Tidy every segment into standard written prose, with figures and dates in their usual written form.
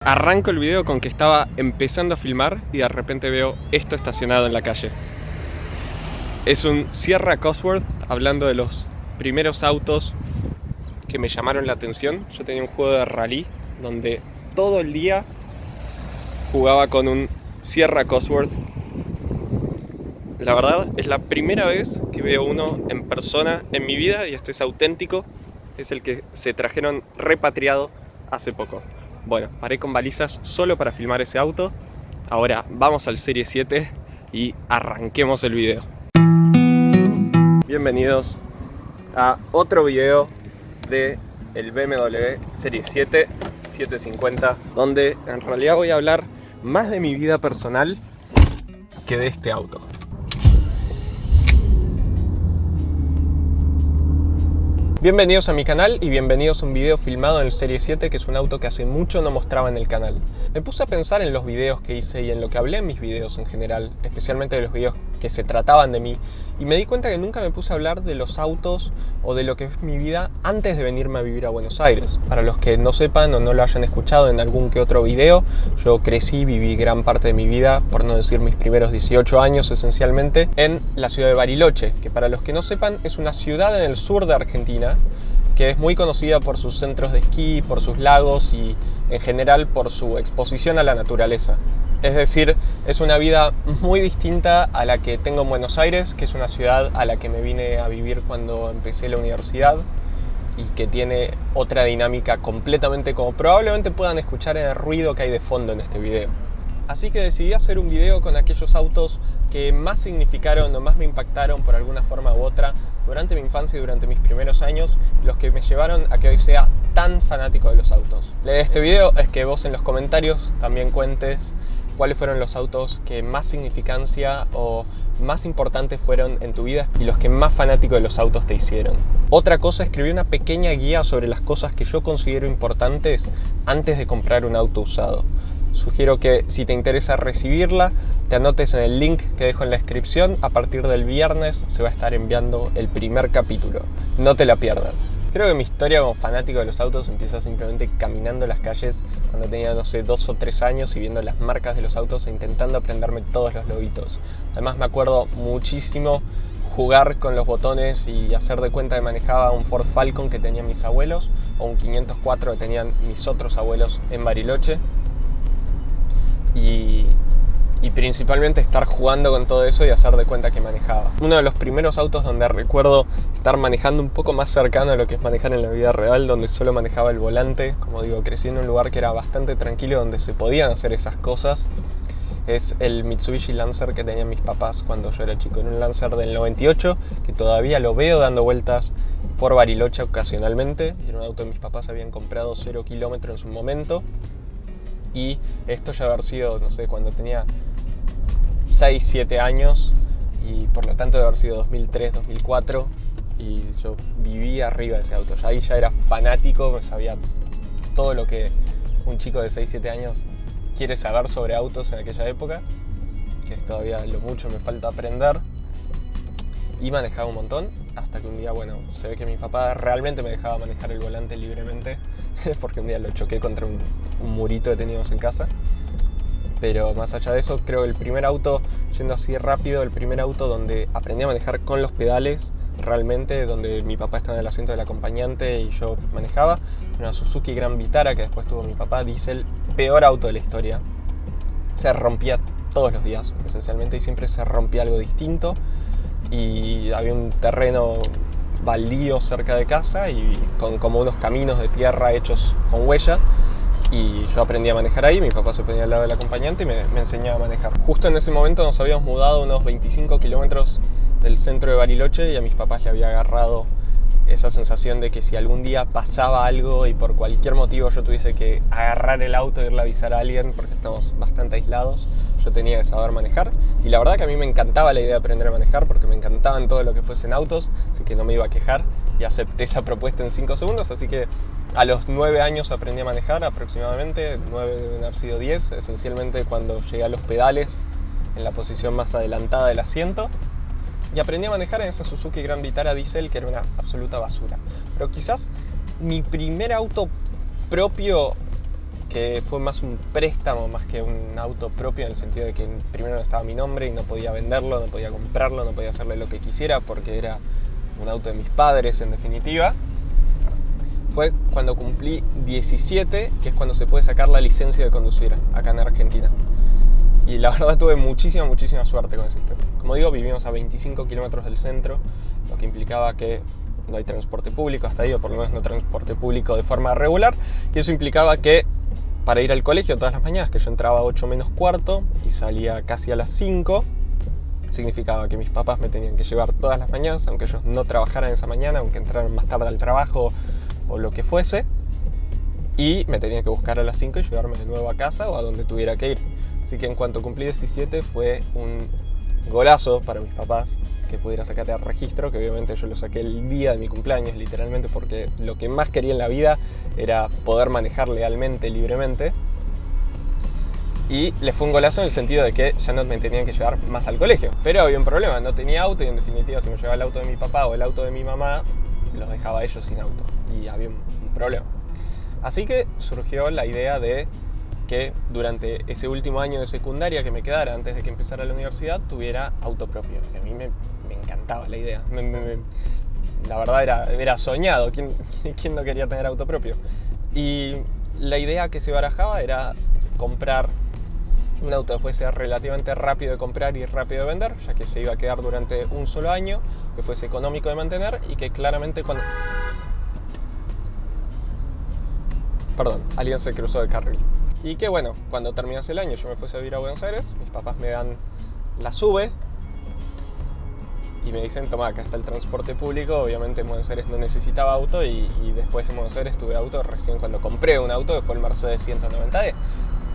Arranco el video con que estaba empezando a filmar y de repente veo esto estacionado en la calle. Es un Sierra Cosworth, hablando de los primeros autos que me llamaron la atención. Yo tenía un juego de rally donde todo el día jugaba con un Sierra Cosworth. La verdad es la primera vez que veo uno en persona en mi vida y este es auténtico. Es el que se trajeron repatriado hace poco. Bueno, paré con balizas solo para filmar ese auto. Ahora vamos al Serie 7 y arranquemos el video. Bienvenidos a otro video de el BMW Serie 7 750, donde en realidad voy a hablar más de mi vida personal que de este auto. Bienvenidos a mi canal y bienvenidos a un video filmado en el Serie 7, que es un auto que hace mucho no mostraba en el canal. Me puse a pensar en los videos que hice y en lo que hablé en mis videos en general, especialmente de los videos que se trataban de mí, y me di cuenta que nunca me puse a hablar de los autos o de lo que es mi vida antes de venirme a vivir a Buenos Aires. Para los que no sepan o no lo hayan escuchado en algún que otro video, yo crecí, viví gran parte de mi vida, por no decir mis primeros 18 años esencialmente, en la ciudad de Bariloche, que para los que no sepan es una ciudad en el sur de Argentina, que es muy conocida por sus centros de esquí, por sus lagos y en general por su exposición a la naturaleza. Es decir, es una vida muy distinta a la que tengo en Buenos Aires, que es una ciudad a la que me vine a vivir cuando empecé la universidad y que tiene otra dinámica completamente, como probablemente puedan escuchar en el ruido que hay de fondo en este video. Así que decidí hacer un video con aquellos autos que más significaron o más me impactaron por alguna forma u otra durante mi infancia y durante mis primeros años, los que me llevaron a que hoy sea tan fanático de los autos. La idea de este video es que vos en los comentarios también cuentes cuáles fueron los autos que más significancia o más importantes fueron en tu vida y los que más fanático de los autos te hicieron. Otra cosa, escribí una pequeña guía sobre las cosas que yo considero importantes antes de comprar un auto usado. Sugiero que si te interesa recibirla, te anotes en el link que dejo en la descripción. A partir del viernes se va a estar enviando el primer capítulo. No te la pierdas. Creo que mi historia como fanático de los autos empieza simplemente caminando las calles cuando tenía, no sé, 2 o 3 años y viendo las marcas de los autos e intentando aprenderme todos los loguitos. Además me acuerdo muchísimo jugar con los botones y hacer de cuenta que manejaba un Ford Falcon que tenían mis abuelos o un 504 que tenían mis otros abuelos en Bariloche. Y principalmente estar jugando con todo eso y hacer de cuenta que manejaba. Uno de los primeros autos donde recuerdo estar manejando un poco más cercano a lo que es manejar en la vida real, donde solo manejaba el volante. Como digo, crecí en un lugar que era bastante tranquilo, donde se podían hacer esas cosas. Es el Mitsubishi Lancer que tenían mis papás cuando yo era chico. Era un Lancer del 98, que todavía lo veo dando vueltas por Bariloche ocasionalmente. Era un auto que mis papás habían comprado 0 kilómetros en su momento. Y esto ya haber sido, no sé, cuando tenía 6, 7 años y por lo tanto debe haber sido 2003, 2004 y yo vivía arriba de ese auto. Ahí ya era fanático, me sabía todo lo que un chico de 6, 7 años quiere saber sobre autos en aquella época, que es todavía lo mucho me falta aprender, y manejaba un montón hasta que un día, bueno, se ve que mi papá realmente me dejaba manejar el volante libremente porque un día lo choqué contra un murito que teníamos en casa. Pero más allá de eso, creo que el primer auto, yendo así rápido, el primer auto donde aprendí a manejar con los pedales realmente, donde mi papá estaba en el asiento del acompañante y yo manejaba, una Suzuki Gran Vitara que después tuvo mi papá, diesel, peor auto de la historia. Se rompía todos los días, esencialmente, y siempre se rompía algo distinto. Y había un terreno baldío cerca de casa y con como unos caminos de tierra hechos con huella. Y yo aprendí a manejar ahí, mi papá se ponía al lado del acompañante y me enseñaba a manejar. Justo en ese momento nos habíamos mudado unos 25 kilómetros del centro de Bariloche y a mis papás le había agarrado esa sensación de que si algún día pasaba algo y por cualquier motivo yo tuviese que agarrar el auto e irle a avisar a alguien, porque estamos bastante aislados, yo tenía que saber manejar. Y la verdad que a mí me encantaba la idea de aprender a manejar porque me encantaban todo lo que fuesen autos, así que no me iba a quejar y acepté esa propuesta en 5 segundos. Así que a los 9 años aprendí a manejar aproximadamente, 9 deben haber sido 10, esencialmente cuando llegué a los pedales en la posición más adelantada del asiento. Y aprendí a manejar en esa Suzuki Gran Vitara diesel que era una absoluta basura. Pero quizás mi primer auto propio que fue más un préstamo más que un auto propio, en el sentido de que primero no estaba mi nombre y no podía venderlo, no podía comprarlo, no podía hacerle lo que quisiera porque era un auto de mis padres en definitiva. Fue cuando cumplí 17, que es cuando se puede sacar la licencia de conducir acá en Argentina. Y la verdad tuve muchísima suerte con esa historia. Como digo, vivimos a 25 kilómetros del centro, lo que implicaba que no hay transporte público hasta ahí, o por lo menos no transporte público de forma regular. Y eso implicaba que para ir al colegio todas las mañanas, que yo entraba a 8 menos cuarto y salía casi a las 5, significaba que mis papás me tenían que llevar todas las mañanas, aunque ellos no trabajaran esa mañana, aunque entraran más tarde al trabajo o lo que fuese. Y me tenían que buscar a las 5 y llevarme de nuevo a casa o a donde tuviera que ir. Así que en cuanto cumplí 17 fue un golazo para mis papás que pudiera sacar el registro, que obviamente yo lo saqué el día de mi cumpleaños, literalmente, porque lo que más quería en la vida era poder manejar legalmente, libremente. Y les fue un golazo en el sentido de que ya no me tenían que llevar más al colegio. Pero había un problema, no tenía auto y en definitiva si me llevaba el auto de mi papá o el auto de mi mamá, los dejaba a ellos sin auto y había un problema. Así que surgió la idea de que durante ese último año de secundaria que me quedara antes de que empezara la universidad tuviera auto propio. Y a mí me encantaba la idea. La verdad era soñado. ¿Quién no quería tener auto propio? Y la idea que se barajaba era comprar un auto que fuese relativamente rápido de comprar y rápido de vender, ya que se iba a quedar durante un solo año, que fuese económico de mantener y que claramente cuando... Perdón, alguien se cruzó de carril. Y que bueno, cuando terminase el año yo me fuese a vivir a Buenos Aires, mis papás me dan la SUBE y me dicen, toma, acá está el transporte público. Obviamente en Buenos Aires no necesitaba auto y después en Buenos Aires tuve auto recién cuando compré un auto, que fue el Mercedes 190D.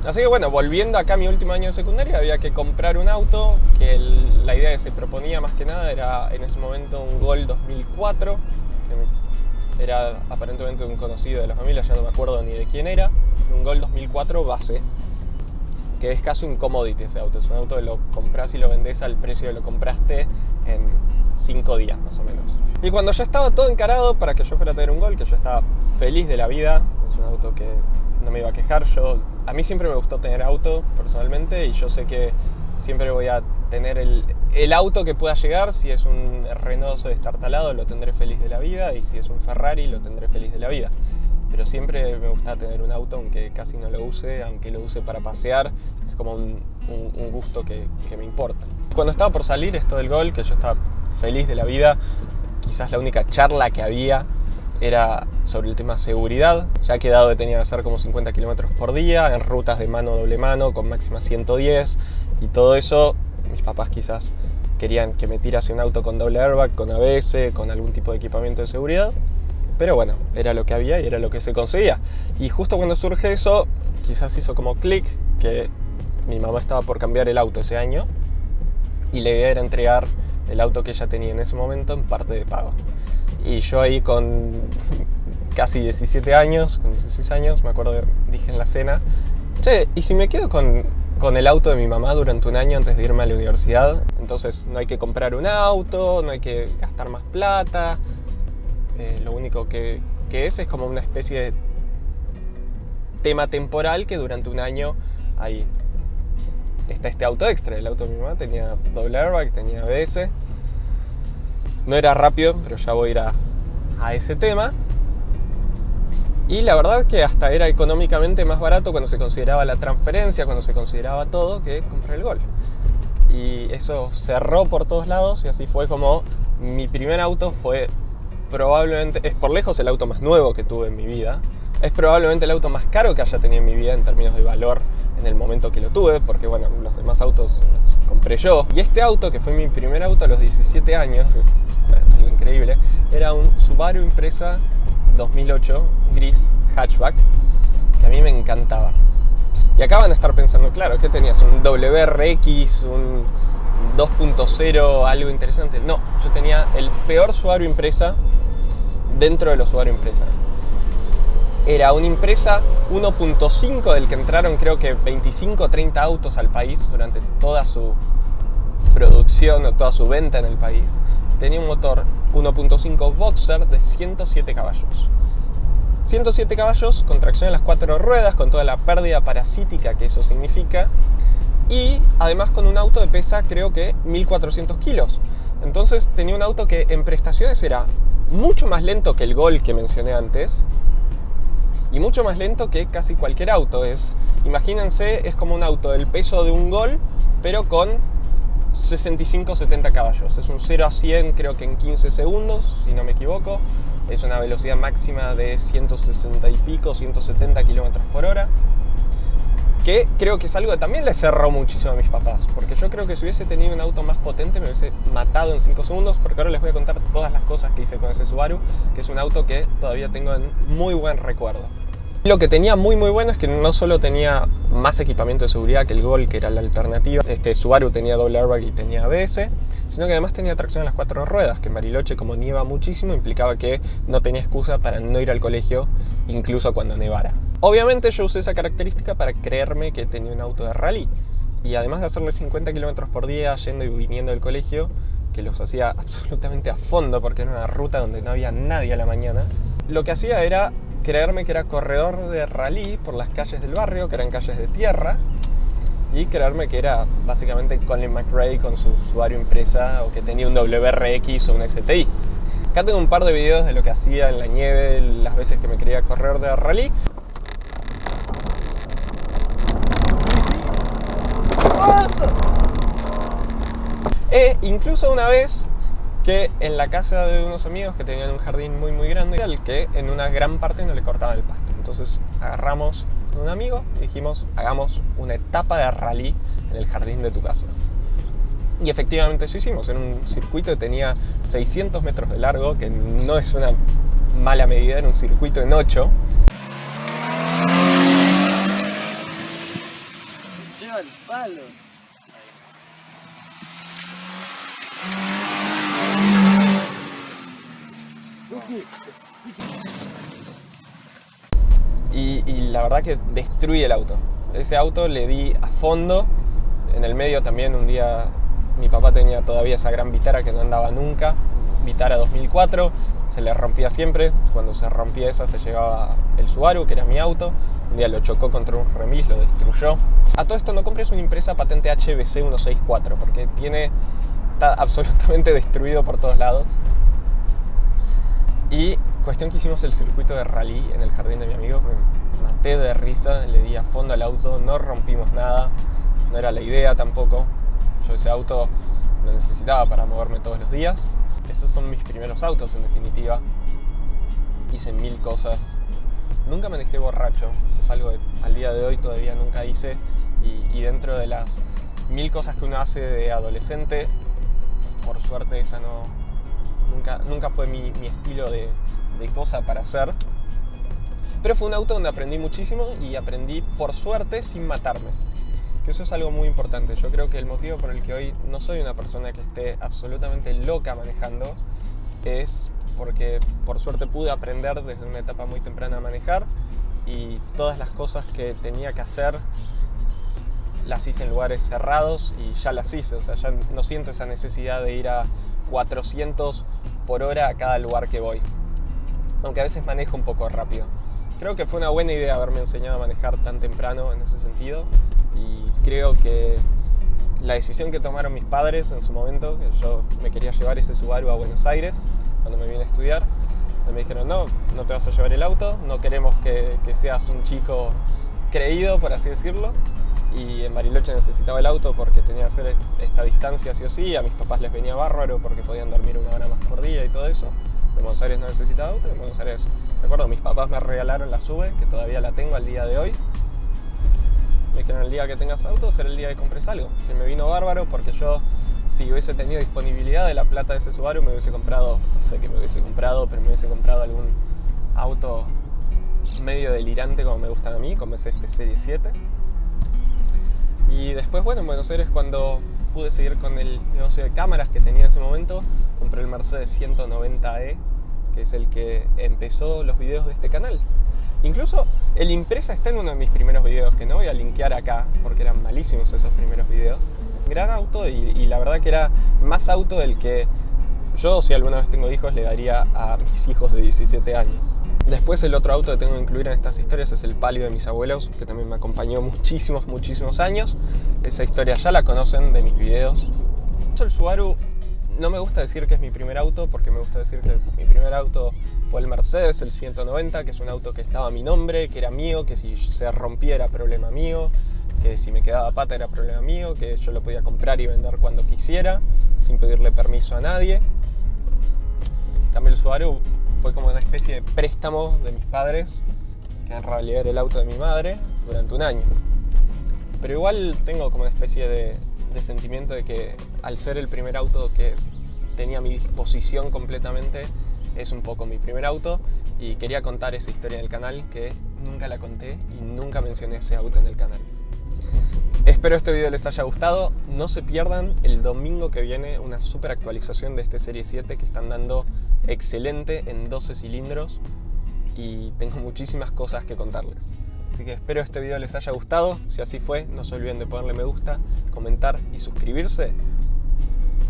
Así que bueno, volviendo acá a mi último año de secundaria, había que comprar un auto, que la idea que se proponía más que nada era en ese momento un Gol 2004, que era aparentemente un conocido de la familia, ya no me acuerdo ni de quién era, un Gol 2004 base, que es casi un commodity ese auto, es un auto que lo compras y lo vendés al precio que lo compraste en 5 días más o menos. Y cuando ya estaba todo encarado para que yo fuera a tener un Gol, que yo estaba feliz de la vida, es un auto que no me iba a quejar, a mí siempre me gustó tener auto personalmente y yo sé que siempre voy a tener el auto que pueda llegar. Si es un Renault destartalado lo tendré feliz de la vida y si es un Ferrari lo tendré feliz de la vida. Pero siempre me gusta tener un auto, aunque casi no lo use, aunque lo use para pasear, es como un gusto que me importa. Cuando estaba por salir esto del Gol, que yo estaba feliz de la vida, quizás la única charla que había era sobre el tema seguridad, ya que dado que tenía que hacer como 50 km por día, en rutas de mano doble mano, con máxima 110 y todo eso, mis papás quizás querían que me tirase un auto con doble airbag, con ABS, con algún tipo de equipamiento de seguridad. Pero bueno, era lo que había y era lo que se conseguía. Y justo cuando surge eso, quizás hizo como clic, que mi mamá estaba por cambiar el auto ese año y la idea era entregar el auto que ella tenía en ese momento en parte de pago. Y yo ahí con casi 17 años, con 16 años, me acuerdo que dije en la cena, che, ¿y si me quedo con el auto de mi mamá durante un año antes de irme a la universidad? Entonces no hay que comprar un auto, no hay que gastar más plata. Lo único que es como una especie de tema temporal que durante un año ahí está este auto extra. El auto de mi mamá tenía doble airbag, tenía ABS. No era rápido, pero ya voy a ir a ese tema. Y la verdad que hasta era económicamente más barato cuando se consideraba la transferencia, cuando se consideraba todo, que comprar el Gol. Y eso cerró por todos lados y así fue como mi primer auto fue probablemente, es por lejos el auto más nuevo que tuve en mi vida. Es probablemente el auto más caro que haya tenido en mi vida en términos de valor en el momento que lo tuve, porque bueno, los demás autos los compré yo. Y este auto, que fue mi primer auto a los 17 años, es algo increíble, era un Subaru Impreza 2008 gris hatchback, que a mí me encantaba. Y acá van a estar pensando, claro, ¿qué tenías? ¿Un WRX? ¿Un 2.0? ¿Algo interesante? No, yo tenía el peor Subaru Impreza dentro de los Subaru Impreza. Era una Impreza 1.5 del que entraron creo que 25 o 30 autos al país durante toda su producción o toda su venta en el país. Tenía un motor 1.5 Boxer de 107 caballos. 107 caballos con tracción en las 4 ruedas, con toda la pérdida parasítica que eso significa. Y además con un auto de pesa creo que 1400 kilos. Entonces tenía un auto que en prestaciones era mucho más lento que el Gol que mencioné antes. Y mucho más lento que casi cualquier auto. Imagínense, es como un auto del peso de un Gol, pero con 65-70 caballos. Es un 0 a 100 creo que en 15 segundos, si no me equivoco. Es una velocidad máxima de 160 y pico, 170 kilómetros por hora. Que creo que es algo que también le cerró muchísimo a mis papás. Porque yo creo que si hubiese tenido un auto más potente me hubiese matado en 5 segundos. Porque ahora les voy a contar todas las cosas que hice con ese Subaru, que es un auto que todavía tengo en muy buen recuerdo. Lo que tenía muy bueno es que no solo tenía más equipamiento de seguridad que el Gol, que era la alternativa. Este Subaru tenía doble airbag y tenía ABS, sino que además tenía tracción en las 4 ruedas, que en Bariloche, como nieva muchísimo, implicaba que no tenía excusa para no ir al colegio, incluso cuando nevara. Obviamente yo usé esa característica para creerme que tenía un auto de rally, y además de hacerle 50 km por día yendo y viniendo del colegio, que los hacía absolutamente a fondo porque era una ruta donde no había nadie a la mañana, lo que hacía era creerme que era corredor de rally por las calles del barrio, que eran calles de tierra, y creerme que era básicamente Colin McRae con su Subaru Impreza, o que tenía un WRX o un STI. Acá tengo un par de videos de lo que hacía en la nieve las veces que me quería correr de rally. E incluso una vez que en la casa de unos amigos que tenían un jardín muy grande, al que en una gran parte no le cortaban el pasto. Entonces agarramos con un amigo y dijimos, hagamos una etapa de rally en el jardín de tu casa. Y efectivamente eso hicimos, en un circuito que tenía 600 metros de largo, que no es una mala medida, en un circuito en 8. Lleva el palo. Y la verdad que destruí el auto. Ese auto le di a fondo. En el medio también un día mi papá tenía todavía esa gran Vitara que no andaba nunca. Vitara 2004, se le rompía siempre. Cuando se rompía esa se llevaba el Subaru, que era mi auto. Un día lo chocó contra un remis, lo destruyó. A todo esto no compres una Impreza patente HBC 164 porque está absolutamente destruido por todos lados. Y cuestión que hicimos el circuito de rally en el jardín de mi amigo, me maté de risa, le di a fondo al auto, no rompimos nada, no era la idea tampoco. Yo ese auto lo necesitaba para moverme todos los días. Esos son mis primeros autos en definitiva. Hice 1000 cosas. Nunca manejé borracho, eso es algo que al día de hoy todavía nunca hice. Y dentro de las 1000 cosas que uno hace de adolescente, por suerte esa nunca fue mi estilo de cosa para hacer. Pero fue un auto donde aprendí muchísimo y aprendí por suerte sin matarme. Que eso es algo muy importante. Yo creo que el motivo por el que hoy no soy una persona que esté absolutamente loca manejando es porque por suerte pude aprender desde una etapa muy temprana a manejar, y todas las cosas que tenía que hacer las hice en lugares cerrados y ya las hice. O sea, ya no siento esa necesidad de ir a 400 por hora a cada lugar que voy, aunque a veces manejo un poco rápido. Creo que fue una buena idea haberme enseñado a manejar tan temprano en ese sentido, y creo que la decisión que tomaron mis padres en su momento, que yo me quería llevar ese Subaru a Buenos Aires cuando me vine a estudiar, me dijeron no te vas a llevar el auto, no queremos que seas un chico creído, por así decirlo. Y en Bariloche necesitaba el auto porque tenía que hacer esta distancia sí o sí. A mis papás les venía bárbaro porque podían dormir 1 hora más por día y todo eso. En Buenos Aires no necesitaba auto. En Buenos Aires, recuerdo, mis papás me regalaron la SUV, que todavía la tengo al día de hoy. Me dijeron, el día que tengas auto será el día que compres algo. Que me vino bárbaro porque yo, si hubiese tenido disponibilidad de la plata de ese Subaru, me hubiese comprado, no sé qué me hubiese comprado, pero me hubiese comprado algún auto medio delirante como me gustan a mí, como es este Serie 7. Y después, bueno, en Buenos Aires, cuando pude seguir con el negocio de cámaras que tenía en ese momento, compré el Mercedes 190E, que es el que empezó los videos de este canal. Incluso el Impreza está en uno de mis primeros videos, que no voy a linkear acá, porque eran malísimos esos primeros videos. Gran auto, y la verdad que era más auto del que yo, si alguna vez tengo hijos, le daría a mis hijos de 17 años. Después el otro auto que tengo que incluir en estas historias es el Palio de mis abuelos, que también me acompañó muchísimos años. Esa historia ya la conocen de mis videos. El Subaru, no me gusta decir que es mi primer auto, porque me gusta decir que mi primer auto fue el Mercedes, el 190, que es un auto que estaba a mi nombre, que era mío, que si se rompía era problema mío, que si me quedaba pata era problema mío, que yo lo podía comprar y vender cuando quisiera, sin pedirle permiso a nadie. En cambio el Subaru fue como una especie de préstamo de mis padres, que en realidad era el auto de mi madre, durante un año. Pero igual tengo como una especie de sentimiento de que al ser el primer auto que tenía a mi disposición completamente, es un poco mi primer auto, y quería contar esa historia en el canal, que nunca la conté y nunca mencioné ese auto en el canal. Espero este video les haya gustado. No se pierdan el domingo que viene una super actualización de este Serie 7 que están dando excelente en 12 cilindros, y tengo muchísimas cosas que contarles. Así que espero este video les haya gustado. Si así fue, no se olviden de ponerle me gusta, comentar y suscribirse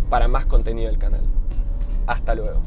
para más contenido del canal. Hasta luego.